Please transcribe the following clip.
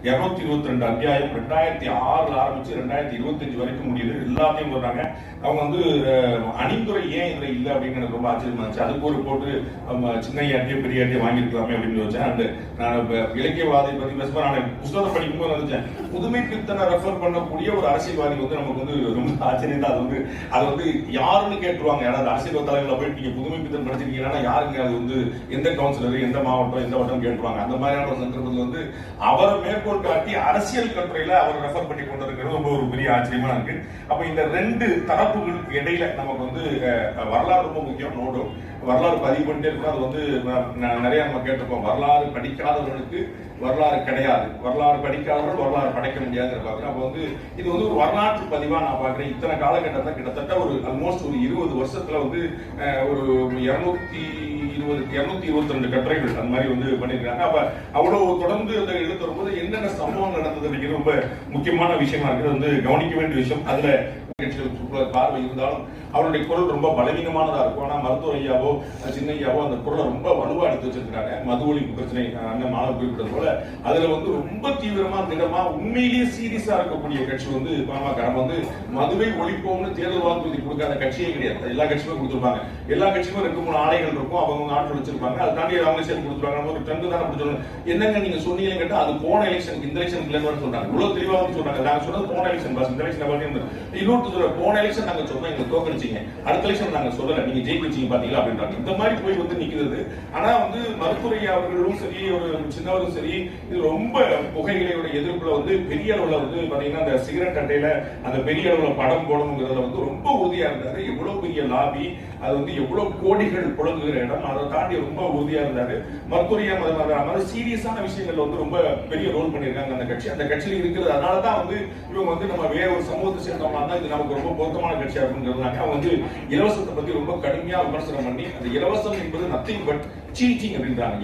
222 அத்தியாயம் 2006 ஆரம்பிச்சு 2025 வரைக்கும் முடியுது. எல்லாத்தையும் சொல்றாங்க. அவங்க வந்து அணிந்துரை ஏன் இதுல இல்லை அப்படின்னு எனக்கு ரொம்ப ஆச்சரியமா இருந்துச்சு. அதுக்கு ஒரு போட்டு சின்னையாட்டியும் பெரியாட்டியும் வாங்கியிருக்கலாமே அப்படின்னு வச்சேன். அந்த நான் இலக்கியவாதி பத்தி பேசும்போது நான் புத்தகத்தை படிக்கும்போது நினைச்சேன், புதுமை பித்தனை ரெஃபர் பண்ணக்கூடிய ஒரு அரசியல்வாதி வந்து நமக்கு வந்து ரொம்ப ஆச்சரியம் தான். அது வந்து யாருன்னு கேட்டுருவாங்க. யாராவது அரசியல் தலைவர்களை போயிட்டு நீங்க புதுமை பித்தன் படிச்சிருக்கீங்கன்னா யாருங்க, அது வந்து எந்த கவுன்சிலர், எந்த மாவட்டம், எந்த வட்டம் கேட்டுருவாங்க. அந்த மாதிரியான ஒரு சந்தர்ப்பத்தில் வந்து அவரை மேற்கோள் காட்டி அரசியல் கட்டுரையில அவர் ரெஃபர் பண்ணி கொண்டிருக்கிறது ரொம்ப ஒரு பெரிய ஆச்சரியமா இருக்கு. அப்ப இந்த ரெண்டு தரப்புகளுக்கு இடையில நமக்கு வந்து வரலாறு ரொம்ப முக்கியம். நோடும் வரலாறு பதிவு பண்ணிட்டே இருக்கணும். அது வந்து நிறைய நம்ம கேட்டிருக்கோம். வரலாறு படிக்காதவர்களுக்கு வரலாறு கிடையாது, வரலாறு படிக்காதவர்கள் வரலாறு படைக்க முடியாதுன்னு பாக்குறேன். அப்ப வந்து இது வந்து ஒரு வரலாற்று பதிவா நான் பாக்குறேன். இத்தனை காலகட்டத்தில் கிட்டத்தட்ட ஒரு ஆல்மோஸ்ட் ஒரு 20 வருஷத்துல வந்து ஒரு 222 கட்டுரைகள் அந்த மாதிரி வந்து பண்ணிருக்காங்க. அப்ப அவ்வளவு தொடர்ந்து அந்த எழுத்து வரும்போது என்னென்ன சம்பவம் நடந்தது அப்படிங்கிறது ரொம்ப முக்கியமான விஷயமா இருக்கிறது வந்து கவனிக்க வேண்டிய விஷயம். அதுல பார்வை இருந்தாலும் அவருடைய குரல் ரொம்ப பலவீனமானதா இருக்கும். ஆனா மருத்துவ ஐயாவோ சின்னையாவோ அந்த குரலை ரொம்ப வலுவா எடுத்து வச்சிருக்காங்க. மது ஒழிப்பு பிரச்சனை அண்ணன் மாணவர் குறிப்பிட்டது போல அதுல வந்து ரொம்ப தீவிரமா திடமா உண்மையிலேயே சீரியஸா இருக்கக்கூடிய கட்சி வந்து பாமக. நம்ம வந்து மதுவை ஒழிப்போம்னு தேர்தல் வாக்குறுதி கொடுக்காத கட்சியே கிடையாது. எல்லா கட்சியுமே கொடுத்துருப்பாங்க. எல்லா கட்சியுமே 2-3 ஆணைகள் இருக்கும். அவங்க ஆட்கள் வச்சிருப்பாங்க. அதை தாண்டி அவங்க சேர்ந்து கொடுத்துருவாங்க. ஒரு ட்ரெண்ட் தான் அப்படி சொல்லுவாங்க. என்னங்க நீங்க சொன்னீங்கன்னு கேட்டா அது போன எலெக்ஷனுக்கு இந்த எலெக்ஷனுக்கு இல்லைன்னு சொல்றாங்க. இவ்வளவு தெளிவா சொல்றாங்க. நாங்க சொன்னது போன எலெக்ஷன் பாஸ், இந்த எலெக்ஷன் இன்னொரு போன எலெக்ஷன் நாங்க சொன்னோம், எங்க தோக்கடிச்சீங்க, அடுத்த எலெக்ஷன் நாங்க சொல்லல, நீங்க ஜெயிச்சிங்க பாத்தீங்களா அப்படின்றாங்க. இந்த மாதிரி போய் வந்து நிக்கிறது. ஆனா வந்து மருத்துவரை அவர்களும் சரி, ஒரு சின்னவரும் சரி, இது ரொம்ப புகையிலையோட எதிர்ப்புல வந்து பெரிய அளவுல வந்து பாத்தீங்கன்னா அந்த சிகரெட் அட்டையில அந்த பெரிய அளவுல படம் போடணுங்கிறதுல வந்து ரொம்ப உறுதியா இருந்தாரு. எவ்வளவு பெரிய லாபி, அது வந்து எவ்வளவு கோடிகள் புழங்குகிற இடம், அதை தாண்டி ரொம்ப உறுதியா இருந்தாரு. மருத்துவரையா மாதிரி சீரியஸான விஷயங்கள்ல வந்து ரொம்ப பெரிய ரோல் பண்ணிருக்காங்க அந்த கட்சி. அந்த கட்சியில இருக்கிறது அதனாலதான் வந்து இவங்க வந்து நம்ம வேற ஒரு சமூகத்தை சேர்ந்தவங்க தான் இது நமக்கு ரொம்ப பொருத்தமான கட்சியா இருக்குங்கிறதுனால அவங்க வந்து இலவசத்தை பத்தி ரொம்ப கடுமையா விமர்சனம் பண்ணி அந்த இலவசம் என்பது நத்திங் பட் சீட்டிங் அப்படின்றாங்க.